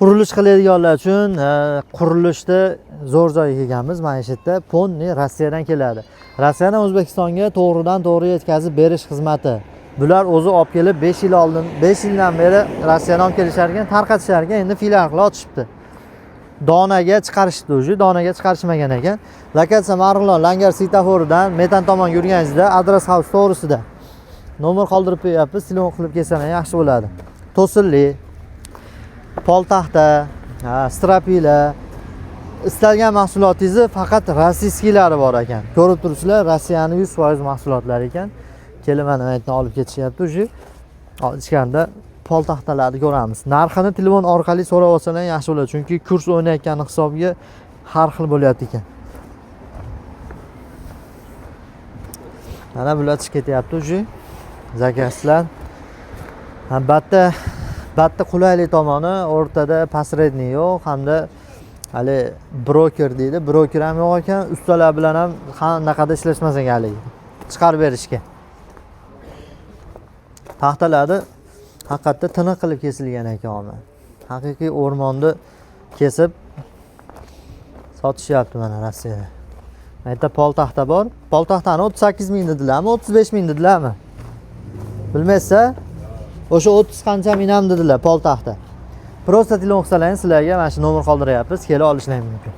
Qurilish qiladiganlar uchun qurilishda zo'r joyga kelganmiz. Mana shu yerda ponni Rossiyadan keladi. Rossiyadan O'zbekistonga to'g'ridan-to'g'ri yetkazib berish xizmati. Bular o'zi olib kelib 5 yil oldin, 5 yildan beri Rossiyadan olib kelishar ekan, tarqatishar ekan, endi filial qilib ochishibdi. Donaga chiqarishdi o'zi, donaga chiqarishmagan ekan. Lokatsiya Marg'ilon Langar svetoforida Metan tomon yurganingizda Adres House to'g'risida nomer qoldirib qo'yapmiz. Telefon qilib kelsangiz yaxshi bo'ladi. To'sinli poltaxta, strapila, istalgan mahsulotingizni faqat rossiyskiylari bor ekan. Ko'rib turibsizlar, Rossiyaning 100% mahsulotlari ekan. Kelib mana bu yerdan olib ketishyapti o'zi. Ichkarida poltaxtalarni ko'ramiz. Narxini telefon orqali so'rab olsalar yaxshi bo'ladi, chunki kurs o'ynayotgan hisobiga har xil bo'lyapti ekan. Mana bular chiqib ketyapti o'zi. Zakazlar. Batta qulaylik tomoni o'rtada posredniy yo'q, hamda hali broker deydi. Broker ham yo'q ekan, ustalar bilan ham qanaqada ishlashmas ekan hali. Chiqarib berishga. Taxtalarni haqiqatda tiniq qilib kesilgan ekan. Haqiqiy o'rmonni kesib sotishyapti mana Rossiyada. Bu yerda poltaxta bor. Poltaxtani 38 ming dedilarmi, 35 ming dedilarmi? Bilmaysiz? O'sha 30 qancha minam dedilar poltaxta. Prosta telefon qilsalaringiz sizlarga mana shu nomer qoldiryapmiz, kelib olishlaringiz mumkin.